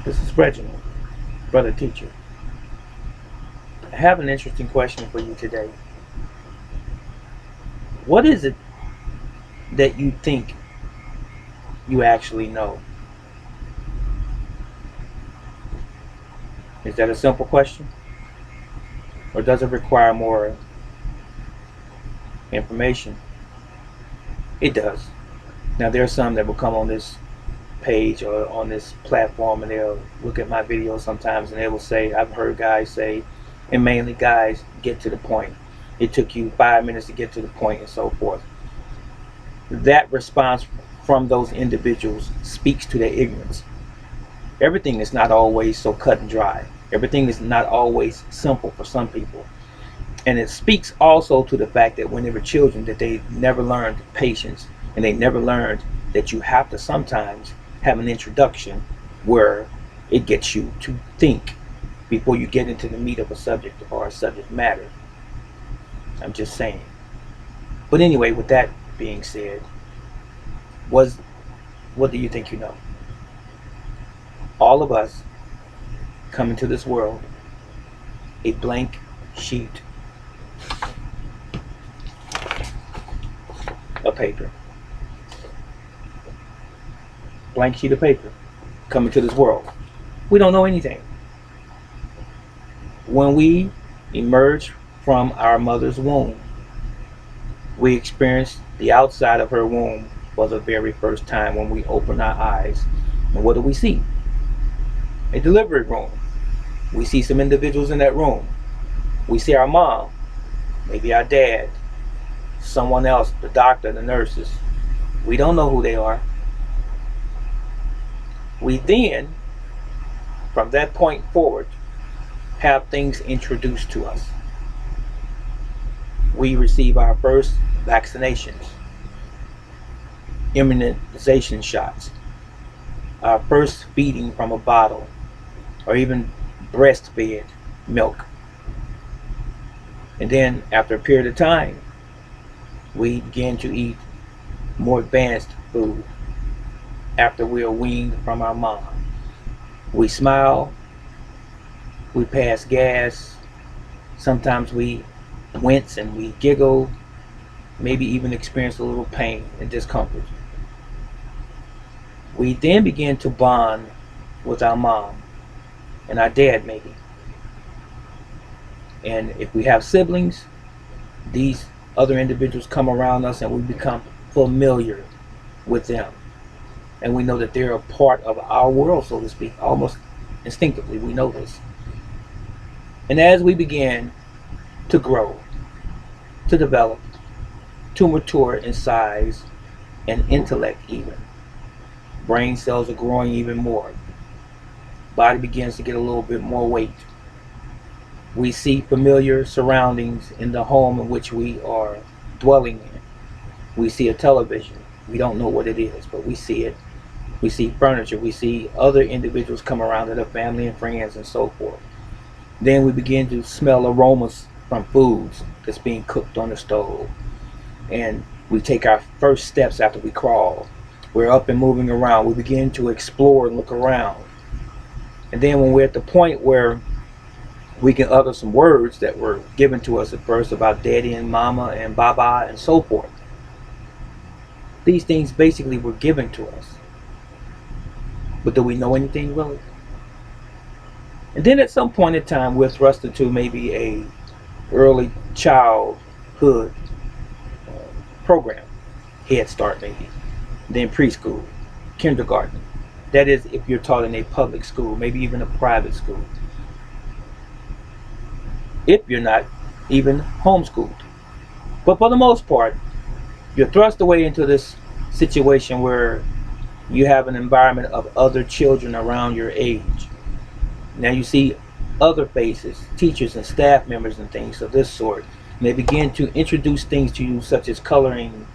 This is Reginald, brother teacher. I have an interesting question for you today. What is it that you think you actually know? Is that a simple question? Or does it require more information? It does. Now, there are some that will come on this page or on this platform and they'll look at my videos sometimes and they will say, I've heard guys say, and mainly guys, get to the point. It took you 5 minutes to get to the point and so forth. That response from those individuals speaks to their ignorance. Everything is not always so cut and dry. Everything is not always simple for some people. And it speaks also to the fact that when they were children that they never learned patience and they never learned that you have to sometimes have an introduction where it gets you to think before you get into the meat of a subject or a subject matter. I'm just saying. But anyway, with that being said, what do you think you know? All of us come into this world a blank sheet of paper. Blank sheet of paper. Come into this world. We don't know anything. When we emerge from our mother's womb, we experience the outside of her womb for the very first time when we open our eyes. And what do we see? A delivery room. We see some individuals in that room. We see our mom, maybe our dad, someone else, the doctor, the nurses. We don't know who they are. We then, from that point forward, have things introduced to us. We receive our first vaccinations, immunization shots, our first feeding from a bottle, or even breastfed milk. And then after a period of time, we begin to eat more advanced food after we are weaned from our mom. We smile, we pass gas, sometimes we wince and we giggle, maybe even experience a little pain and discomfort. We then begin to bond with our mom and our dad maybe. And if we have siblings, these other individuals come around us and we become familiar with them. And we know that they're a part of our world, so to speak, almost instinctively. We know this. And as we begin to grow, to develop, to mature in size and intellect even, brain cells are growing even more. Body begins to get a little bit more weight. We see familiar surroundings in the home in which we are dwelling in. We see a television. We don't know what it is, but we see it. We see furniture. We see other individuals come around that are family and friends and so forth. Then we begin to smell aromas from foods that's being cooked on the stove. And we take our first steps after we crawl. We're up and moving around. We begin to explore and look around. And then when we're at the point where we can utter some words that were given to us at first about daddy and mama and baba and so forth. These things basically were given to us. But do we know anything really? And then at some point in time we're thrust into maybe a early childhood program. Head Start maybe. Then preschool, kindergarten. That is if you're taught in a public school, maybe even a private school. If you're not even homeschooled. But for the most part, you're thrust away into this situation where you have an environment of other children around your age. Now you see other faces, teachers and staff members and things of this sort. And they begin to introduce things to you such as coloring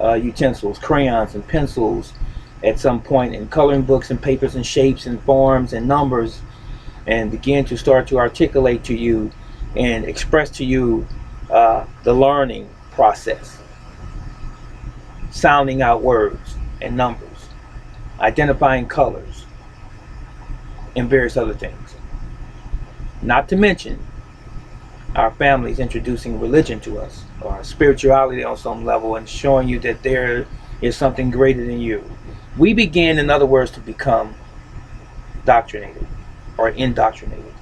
utensils, crayons and pencils at some point, and coloring books and papers and shapes and forms and numbers, and begin to start to articulate to you and express to you the learning process, sounding out words and numbers, identifying colors. and various other things. Not to mention our families introducing religion to us, or spirituality on some level, and showing you that there is something greater than you. We begin, in other words, to become doctrinated or indoctrinated.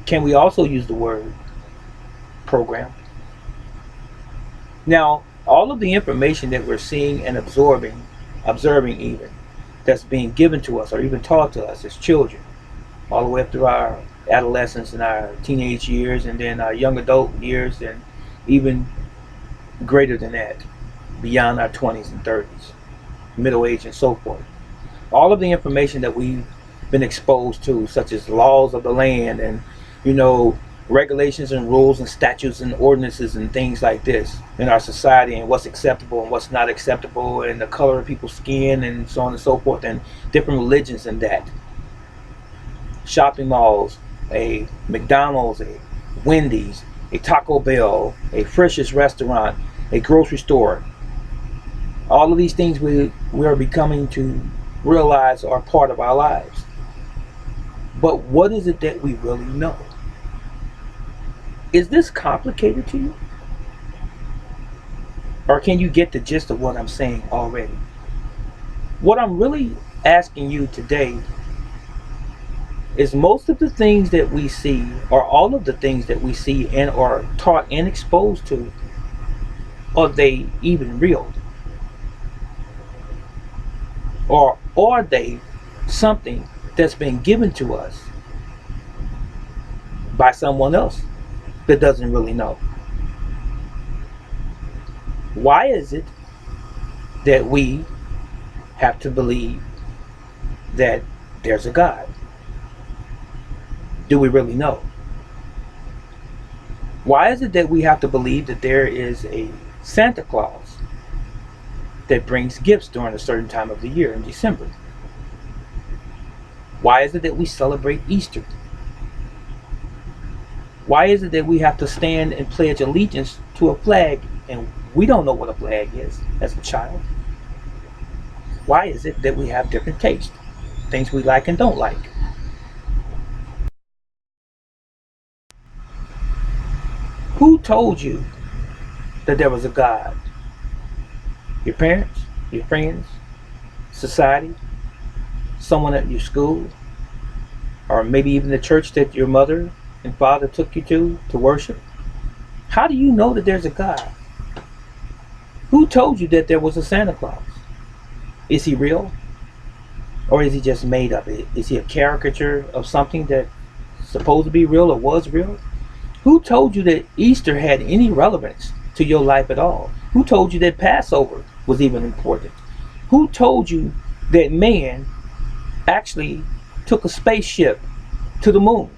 Can we also use the word program? Now, all of the information that we're seeing and observing even, that's being given to us or even taught to us as children, all the way up through our adolescence and our teenage years, and then our young adult years, and even greater than that, beyond our 20s and 30s, middle age and so forth. All of the information that we've been exposed to, such as laws of the land and, regulations and rules and statutes and ordinances and things like this in our society, and what's acceptable and what's not acceptable, and the color of people's skin and so on and so forth, and different religions and that. Shopping malls, a McDonald's, a Wendy's, a Taco Bell, a Frisch's restaurant, a grocery store. All of these things we are becoming to realize are part of our lives. But what is it that we really know? Is this complicated to you? Or can you get the gist of what I'm saying already? What I'm really asking you today is, most of the things that we see, or all of the things that we see and are taught and exposed to, are they even real? Or are they something that's been given to us by someone else that doesn't really know? Why is it that we have to believe that there's a God? Do we really know? Why is it that we have to believe that there is a Santa Claus that brings gifts during a certain time of the year in December? Why is it that we celebrate Easter? Why is it that we have to stand and pledge allegiance to a flag, and we don't know what a flag is as a child? Why is it that we have different tastes, things we like and don't like? Who told you that there was a God? Your parents? Your friends? Society? Someone at your school? Or maybe even the church that your mother and father took you to worship? How do you know that there's a God? Who told you that there was a Santa Claus? Is he real? Or is he just made up? Is he a caricature of something that's supposed to be real or was real? Who told you that Easter had any relevance to your life at all? Who told you that Passover was even important? Who told you that man actually took a spaceship to the moon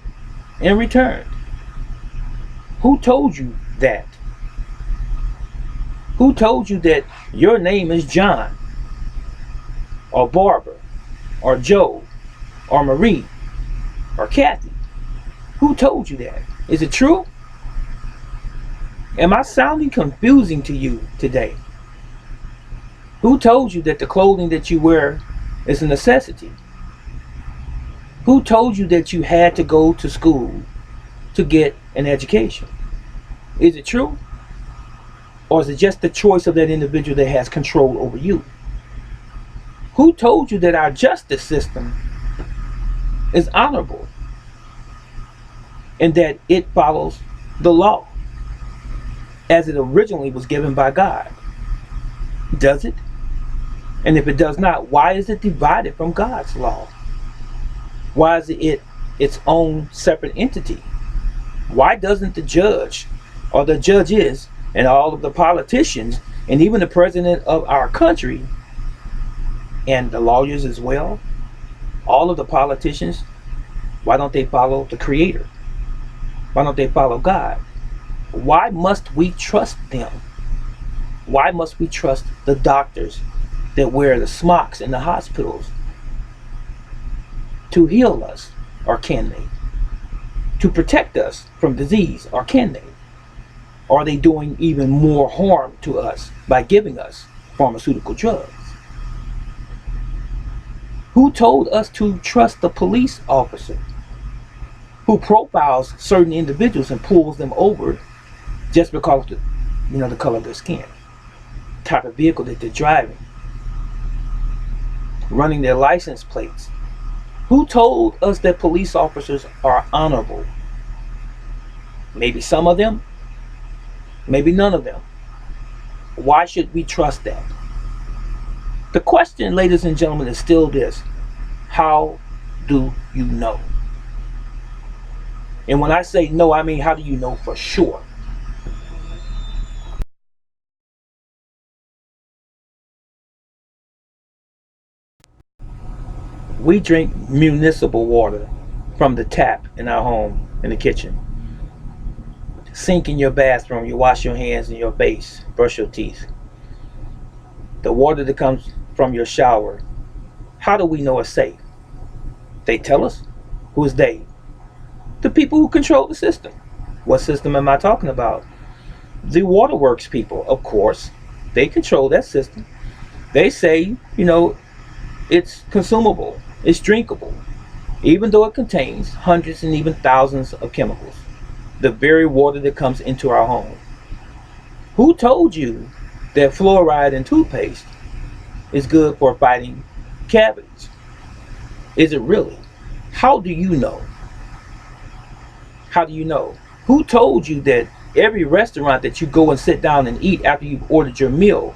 and returned? Who told you that? Who told you that your name is John, or Barbara, or Joe, or Marie, or Kathy? Who told you that? Is it true? Am I sounding confusing to you today? Who told you that the clothing that you wear is a necessity? Who told you that you had to go to school to get an education? Is it true? Or is it just the choice of that individual that has control over you? Who told you that our justice system is honorable and that it follows the law as it originally was given by God? Does it? And if it does not, why is it divided from God's law? Why is it its own separate entity? Why doesn't the judge or the judges and all of the politicians and even the president of our country and the lawyers as well, all of the politicians, why don't they follow the Creator? Why don't they follow God? Why must we trust them? Why must we trust the doctors that wear the smocks in the hospitals to heal us, or can they? To protect us from disease, or can they? Are they doing even more harm to us by giving us pharmaceutical drugs? Who told us to trust the police officer who profiles certain individuals and pulls them over just because of the color of their skin, type of vehicle that they're driving, running their license plates? Who told us that police officers are honorable? Maybe some of them, maybe none of them. Why should we trust that? The question, ladies and gentlemen, is still this: how do you know? And when I say no, I mean, how do you know for sure? We drink municipal water from the tap in our home, in the kitchen. Sink in your bathroom, you wash your hands and your face, brush your teeth. The water that comes from your shower, how do we know it's safe? They tell us. Who is they? The people who control the system. What system am I talking about? The waterworks people, of course. They control that system. They say, it's consumable, it's drinkable, even though it contains hundreds and even thousands of chemicals. The very water that comes into our home. Who told you that fluoride in toothpaste is good for fighting cavities? Is it really? How do you know? How do you know? Who told you that every restaurant that you go and sit down and eat after you've ordered your meal,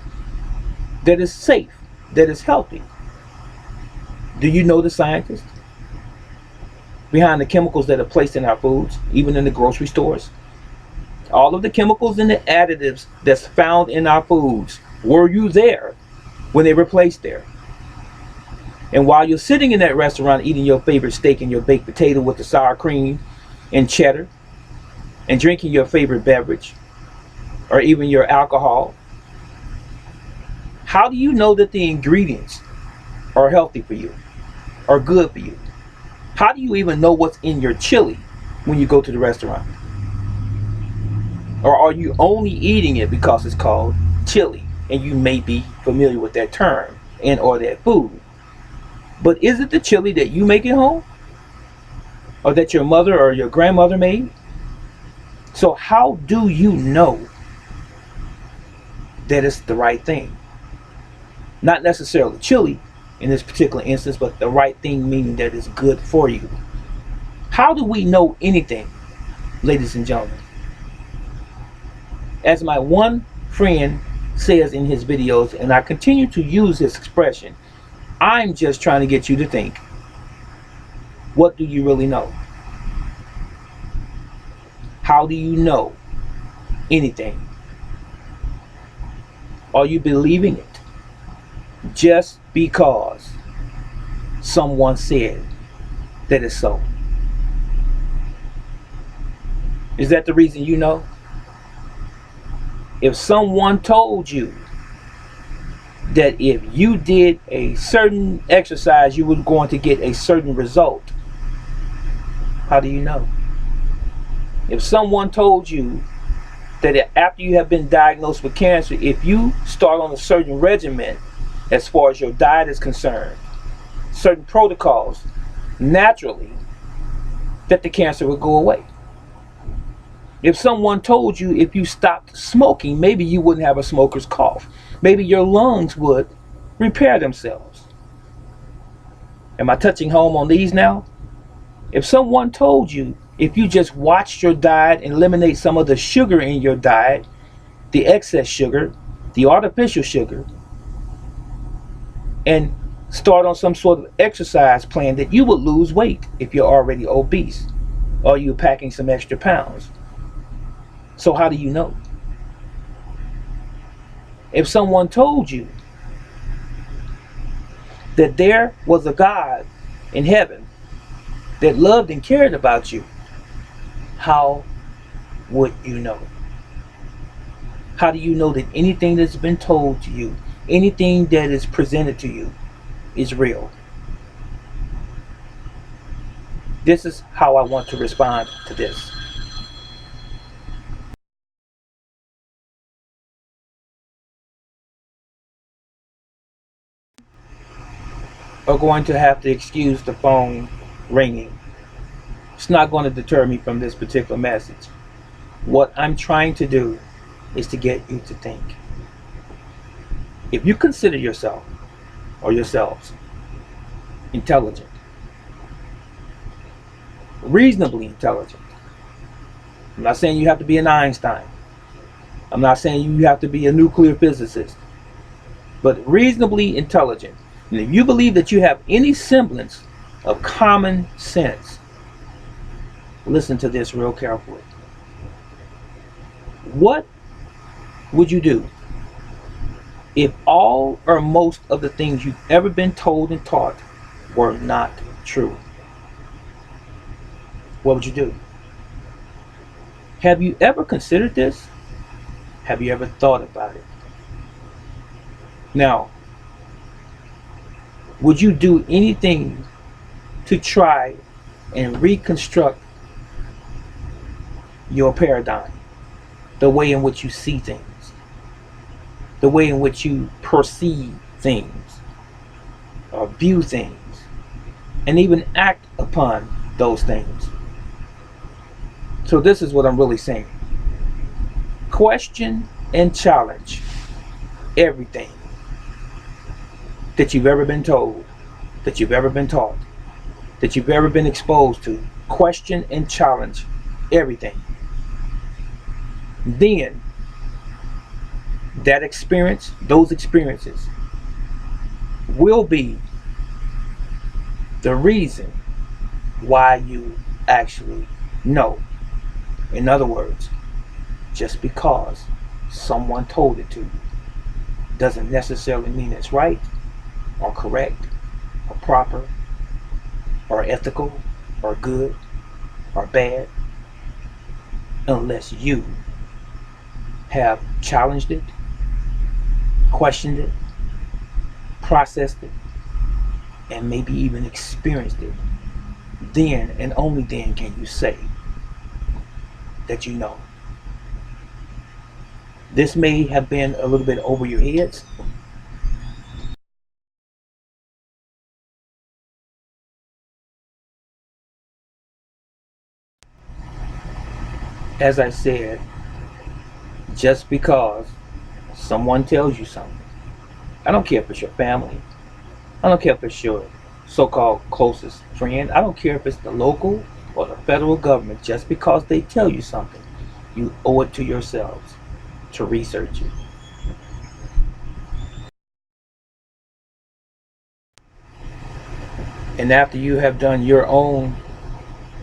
that is safe, that is healthy? Do you know the scientists behind the chemicals that are placed in our foods, even in the grocery stores? All of the chemicals and the additives that's found in our foods, were you there when they were placed there? And while you're sitting in that restaurant eating your favorite steak and your baked potato with the sour cream and cheddar, and drinking your favorite beverage, or even your alcohol, how do you know that the ingredients are healthy for you, are good for you? How do you even know what's in your chili when you go to the restaurant? Or are you only eating it because it's called chili and you may be familiar with that term and or that food? But is it the chili that you make at home, or that your mother or your grandmother made? So how do you know that it's the right thing? Not necessarily chili in this particular instance, but the right thing meaning that it's good for you. How do we know anything, ladies and gentlemen? As my one friend says in his videos, and I continue to use this expression, I'm just trying to get you to think. What do you really know? How do you know anything? Are you believing it just because someone said that it's so? Is that the reason you know? If someone told you that if you did a certain exercise, you were going to get a certain result, how do you know? If someone told you that after you have been diagnosed with cancer, if you start on a certain regimen as far as your diet is concerned, certain protocols, naturally, that the cancer would go away. If someone told you if you stopped smoking, maybe you wouldn't have a smoker's cough. Maybe your lungs would repair themselves. Am I touching home on these now? If someone told you if you just watched your diet and eliminate some of the sugar in your diet, the excess sugar, the artificial sugar, and start on some sort of exercise plan, that you would lose weight if you're already obese or you're packing some extra pounds. So how do you know? If someone told you that there was a God in heaven that loved and cared about you, how would you know? How do you know that anything that's been told to you, anything that is presented to you, is real? This is how I want to respond to this. are going to have to excuse the phone ringing. It's not going to deter me from this particular message. What I'm trying to do is to get you to think. If you consider yourself or yourselves intelligent, reasonably intelligent, I'm not saying you have to be an Einstein. I'm not saying you have to be a nuclear physicist, but reasonably intelligent. And if you believe that you have any semblance of common sense, listen to this real carefully. What would you do if all or most of the things you've ever been told and taught were not true? What would you do? Have you ever considered this? Have you ever thought about it? Now, would you do anything to try and reconstruct your paradigm, the way in which you see things, the way in which you perceive things, or view things, and even act upon those things? So this is what I'm really saying. Question and challenge everything that you've ever been told, that you've ever been taught, that you've ever been exposed to. Question and challenge everything. Then that experience, those experiences will be the reason why you actually know. In other words, just because someone told it to you doesn't necessarily mean it's right or correct or proper or ethical or good or bad, unless you have challenged it, questioned it, processed it, and maybe even experienced it. Then and only then can you say that you know. This may have been a little bit over your heads. As I said, just because someone tells you something, I don't care if it's your family, I don't care if it's your so-called closest friend, I don't care if it's the local or the federal government, just because they tell you something, you owe it to yourselves to research it. And after you have done your own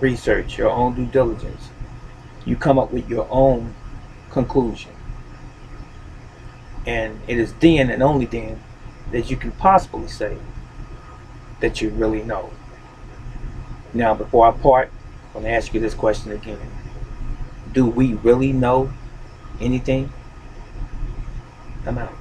research, your own due diligence, you come up with your own conclusion. And it is then and only then that you can possibly say that you really know. Now, before I part, I'm going to ask you this question again. Do we really know anything? I'm out.